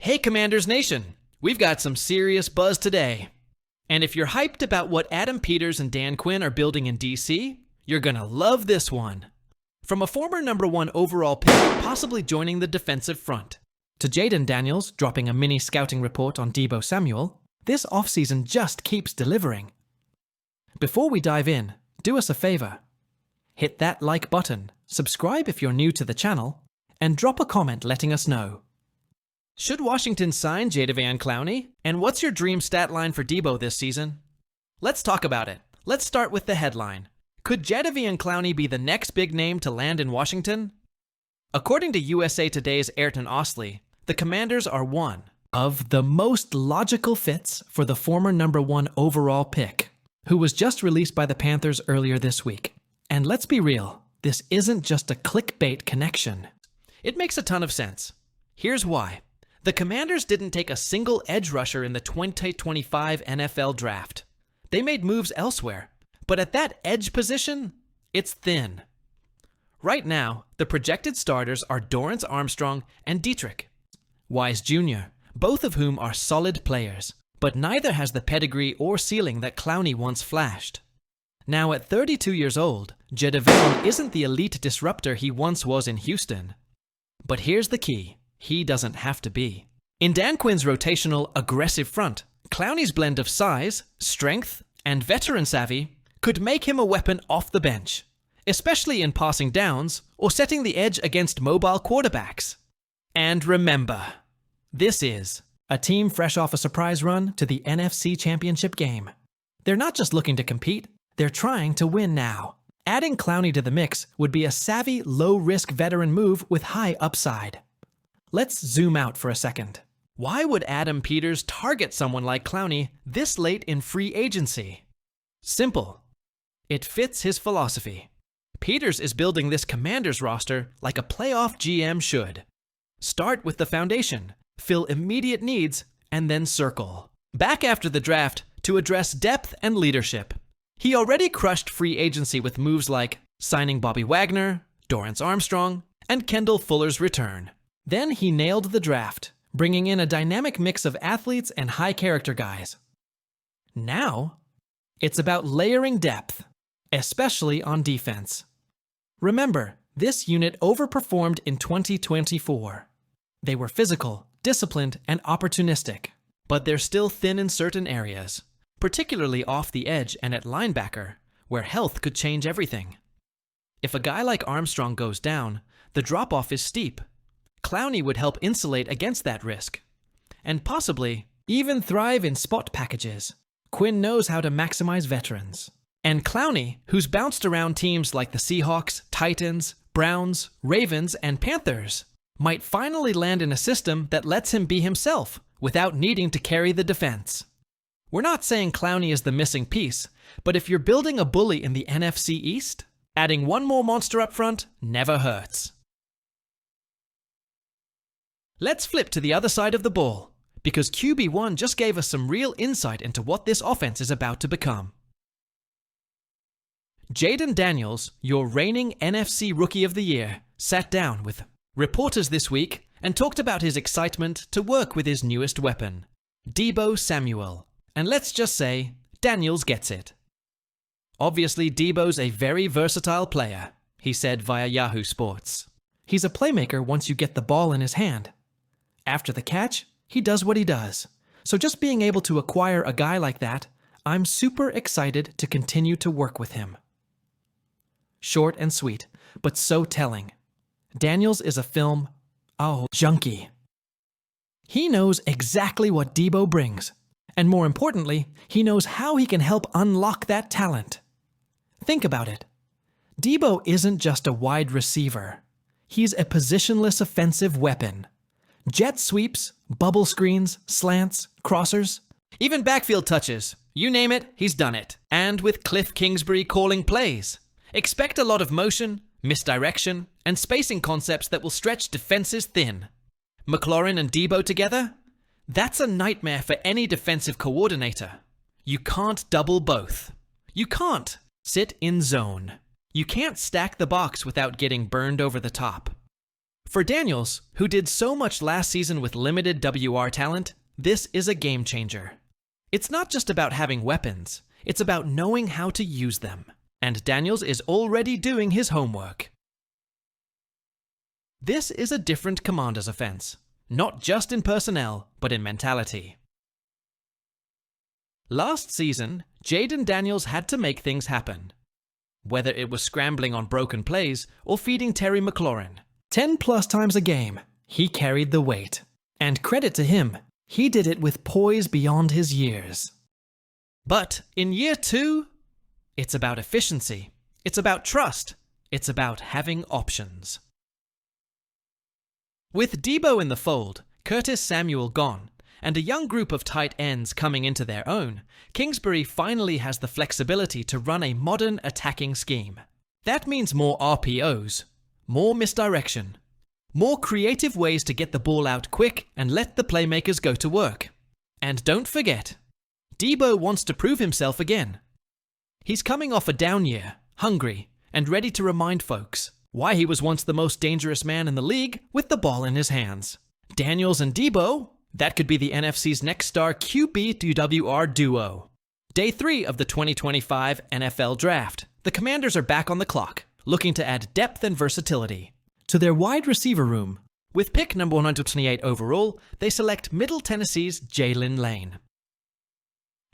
Hey Commanders Nation, we've got some serious buzz today. And if you're hyped about what Adam Peters and Dan Quinn are building in DC, you're gonna love this one. From a former #1 overall pick possibly joining the defensive front, to Jaden Daniels dropping a mini scouting report on Deebo Samuel, this offseason just keeps delivering. Before we dive in, do us a favor. Hit that like button, subscribe if you're new to the channel, and drop a comment letting us know. Should Washington sign Jadeveon Clowney? And what's your dream stat line for Deebo this season? Let's talk about it. Let's start with the headline. Could Jadeveon Clowney be the next big name to land in Washington? According to USA Today's Ayrton Osley, the Commanders are one of the most logical fits for the former #1 overall pick, who was just released by the Panthers earlier this week. And let's be real, this isn't just a clickbait connection. It makes a ton of sense. Here's why. The Commanders didn't take a single edge rusher in the 2025 NFL draft. They made moves elsewhere, but at that edge position, it's thin. Right now, the projected starters are Dorrance Armstrong and Dietrich Wise Jr., both of whom are solid players, but neither has the pedigree or ceiling that Clowney once flashed. Now at 32 years old, Jadeveon isn't the elite disruptor he once was in Houston. But here's the key. He doesn't have to be. In Dan Quinn's rotational, aggressive front, Clowney's blend of size, strength, and veteran savvy could make him a weapon off the bench, especially in passing downs or setting the edge against mobile quarterbacks. And remember, this is a team fresh off a surprise run to the NFC Championship game. They're not just looking to compete, they're trying to win now. Adding Clowney to the mix would be a savvy, low-risk veteran move with high upside. Let's zoom out for a second. Why would Adam Peters target someone like Clowney this late in free agency? Simple. It fits his philosophy. Peters is building this Commanders roster like a playoff GM should. Start with the foundation, fill immediate needs, and then circle back after the draft to address depth and leadership. He already crushed free agency with moves like signing Bobby Wagner, Dorrance Armstrong, and Kendall Fuller's return. Then he nailed the draft, bringing in a dynamic mix of athletes and high-character guys. Now, it's about layering depth, especially on defense. Remember, this unit overperformed in 2024. They were physical, disciplined, and opportunistic, but they're still thin in certain areas, particularly off the edge and at linebacker, where health could change everything. If a guy like Armstrong goes down, the drop-off is steep. Clowney would help insulate against that risk, and possibly even thrive in spot packages. Quinn knows how to maximize veterans. And Clowney, who's bounced around teams like the Seahawks, Titans, Browns, Ravens, and Panthers, might finally land in a system that lets him be himself without needing to carry the defense. We're not saying Clowney is the missing piece, but if you're building a bully in the NFC East, adding one more monster up front never hurts. Let's flip to the other side of the ball, because QB1 just gave us some real insight into what this offense is about to become. Jaden Daniels, your reigning NFC Rookie of the Year, sat down with reporters this week and talked about his excitement to work with his newest weapon, Deebo Samuel. And let's just say, Daniels gets it. Obviously, Deebo's a very versatile player, he said via Yahoo Sports. He's a playmaker once you get the ball in his hand. After the catch, he does what he does. So just being able to acquire a guy like that, I'm super excited to continue to work with him. Short and sweet, but so telling. Daniels is a film, junkie. He knows exactly what Deebo brings, and more importantly, he knows how he can help unlock that talent. Think about it. Deebo isn't just a wide receiver. He's a positionless offensive weapon. Jet sweeps, bubble screens, slants, crossers, even backfield touches. You name it, he's done it. And with Cliff Kingsbury calling plays. Expect a lot of motion, misdirection, and spacing concepts that will stretch defenses thin. McLaurin and Deebo together? That's a nightmare for any defensive coordinator. You can't double both. You can't sit in zone. You can't stack the box without getting burned over the top. For Daniels, who did so much last season with limited WR talent, this is a game changer. It's not just about having weapons, it's about knowing how to use them. And Daniels is already doing his homework. This is a different Commander's offense, not just in personnel, but in mentality. Last season, Jaden Daniels had to make things happen. Whether it was scrambling on broken plays or feeding Terry McLaurin, 10+ times a game, he carried the weight. And credit to him, he did it with poise beyond his years. But in year 2, it's about efficiency, it's about trust, it's about having options. With Deebo in the fold, Curtis Samuel gone, and a young group of tight ends coming into their own, Kingsbury finally has the flexibility to run a modern attacking scheme. That means more RPOs, more misdirection, more creative ways to get the ball out quick and let the playmakers go to work. And don't forget, Deebo wants to prove himself again. He's coming off a down year, hungry, and ready to remind folks why he was once the most dangerous man in the league with the ball in his hands. Daniels and Deebo, that could be the NFC's next star QB to WR duo. Day 3 of the 2025 NFL Draft. The Commanders are back on the clock, looking to add depth and versatility to their wide receiver room. With pick number 128 overall, they select Middle Tennessee's Jalen Lane.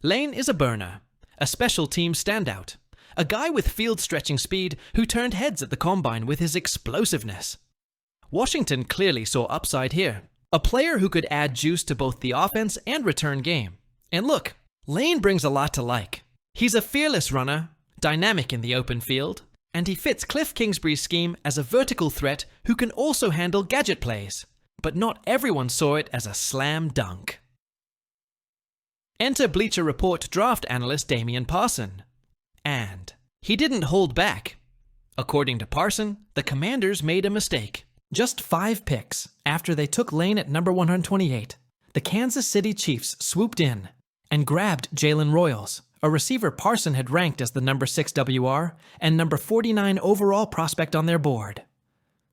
Lane is a burner, a special team standout, a guy with field-stretching speed who turned heads at the combine with his explosiveness. Washington clearly saw upside here, a player who could add juice to both the offense and return game. And look, Lane brings a lot to like. He's a fearless runner, dynamic in the open field, and he fits Cliff Kingsbury's scheme as a vertical threat who can also handle gadget plays. But not everyone saw it as a slam dunk. Enter Bleacher Report draft analyst Damian Parson. And he didn't hold back. According to Parson, the Commanders made a mistake. Just 5 picks after they took Lane at number 128, the Kansas City Chiefs swooped in and grabbed Jalen Royals, a receiver Parson had ranked as the number 6 WR and number 49 overall prospect on their board.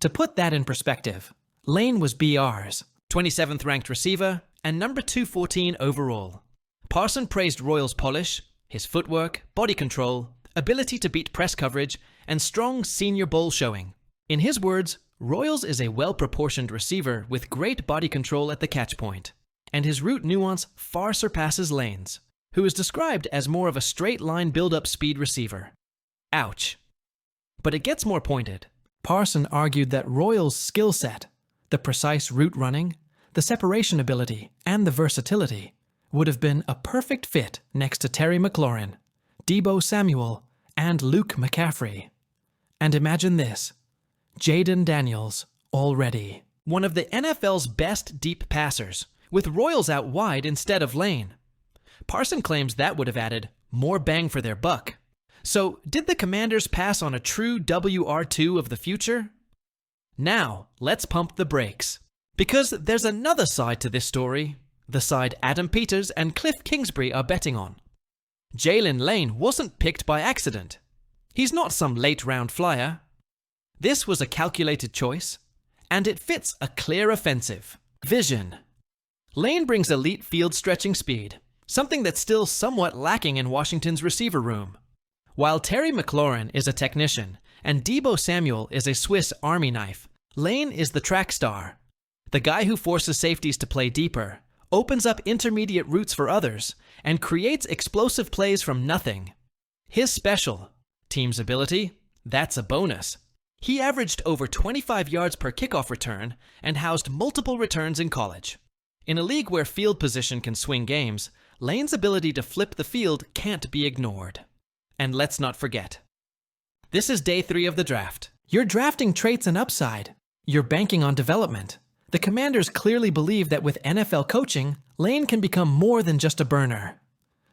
To put that in perspective, Lane was BR's 27th ranked receiver and number 214 overall. Parson praised Royals' polish, his footwork, body control, ability to beat press coverage, and strong Senior Bowl showing. In his words, Royals is a well-proportioned receiver with great body control at the catch point, and his route nuance far surpasses Lane's, who is described as more of a straight-line build-up speed receiver. Ouch. But it gets more pointed. Parson argued that Royals' skill set, the precise route running, the separation ability, and the versatility, would have been a perfect fit next to Terry McLaurin, Deebo Samuel, and Luke McCaffrey. And imagine this, Jaden Daniels already. One of the NFL's best deep passers, with Royals out wide instead of Lane. Parson claims that would have added more bang for their buck. So, did the Commanders pass on a true WR2 of the future? Now, let's pump the brakes. Because there's another side to this story, the side Adam Peters and Cliff Kingsbury are betting on. Jalen Lane wasn't picked by accident. He's not some late-round flyer. This was a calculated choice, and it fits a clear offensive vision. Lane brings elite field-stretching speed, something that's still somewhat lacking in Washington's receiver room. While Terry McLaurin is a technician, and Deebo Samuel is a Swiss Army knife, Lane is the track star. The guy who forces safeties to play deeper, opens up intermediate routes for others, and creates explosive plays from nothing. His special, team's ability, that's a bonus. He averaged over 25 yards per kickoff return and housed multiple returns in college. In a league where field position can swing games, Lane's ability to flip the field can't be ignored. And let's not forget, this is day 3 of the draft. You're drafting traits and upside. You're banking on development. The Commanders clearly believe that with NFL coaching, Lane can become more than just a burner.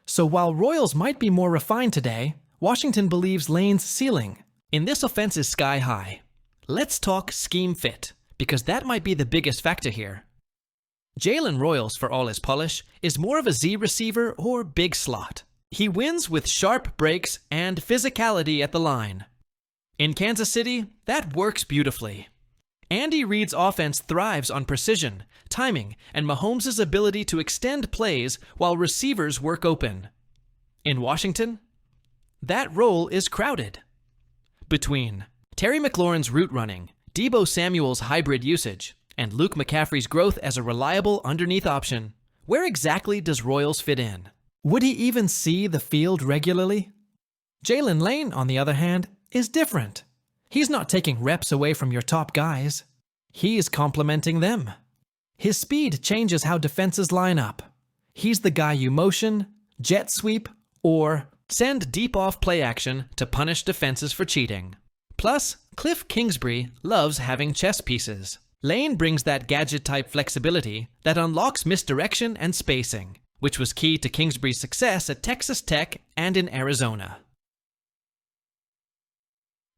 So while Royals might be more refined today, Washington believes Lane's ceiling in this offense is sky high. Let's talk scheme fit, because that might be the biggest factor here. Jalen Royals, for all his polish, is more of a Z receiver or big slot. He wins with sharp breaks and physicality at the line. In Kansas City, that works beautifully. Andy Reid's offense thrives on precision, timing, and Mahomes' ability to extend plays while receivers work open. In Washington, that role is crowded. Between Terry McLaurin's route running, Deebo Samuel's hybrid usage, and Luke McCaffrey's growth as a reliable underneath option, where exactly does Royals fit in? Would he even see the field regularly? Jalen Lane, on the other hand, is different. He's not taking reps away from your top guys. He's complementing them. His speed changes how defenses line up. He's the guy you motion, jet sweep, or send deep off play action to punish defenses for cheating. Plus, Cliff Kingsbury loves having chess pieces. Lane brings that gadget-type flexibility that unlocks misdirection and spacing, which was key to Kingsbury's success at Texas Tech and in Arizona.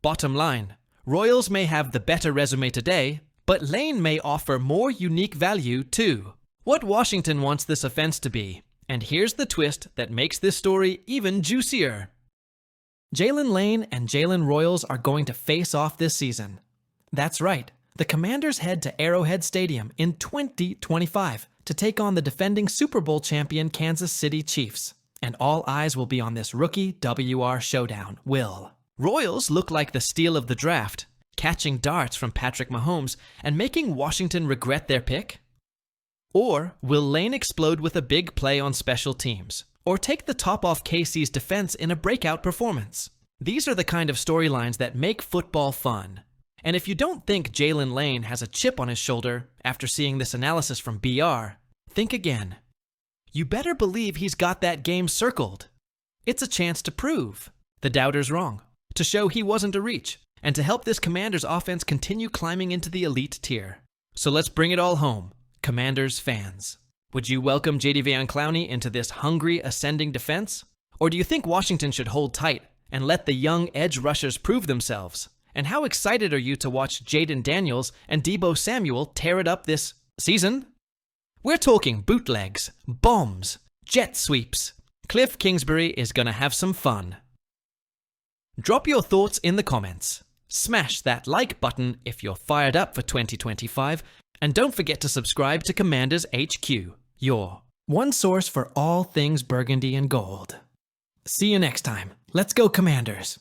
Bottom line, Royals may have the better resume today, but Lane may offer more unique value too. What Washington wants this offense to be, and here's the twist that makes this story even juicier. Jalen Lane and Jalen Royals are going to face off this season. That's right, the Commanders head to Arrowhead Stadium in 2025 to take on the defending Super Bowl champion Kansas City Chiefs, and all eyes will be on this rookie WR showdown. Will Royals look like the steal of the draft, catching darts from Patrick Mahomes and making Washington regret their pick? Or will Lane explode with a big play on special teams, or take the top off KC's defense in a breakout performance? These are the kind of storylines that make football fun. And if you don't think Jalen Lane has a chip on his shoulder after seeing this analysis from BR, think again. You better believe he's got that game circled. It's a chance to prove the doubters wrong, to show he wasn't a reach, and to help this Commanders offense continue climbing into the elite tier. So let's bring it all home, Commanders fans. Would you welcome JDV and Clowney into this hungry ascending defense? Or do you think Washington should hold tight and let the young edge rushers prove themselves? And how excited are you to watch Jaden Daniels and Deebo Samuel tear it up this season? We're talking bootlegs, bombs, jet sweeps. Cliff Kingsbury is gonna have some fun. Drop your thoughts in the comments. Smash that like button if you're fired up for 2025, and don't forget to subscribe to Commanders HQ, your one source for all things burgundy and gold. See you next time. Let's go, Commanders!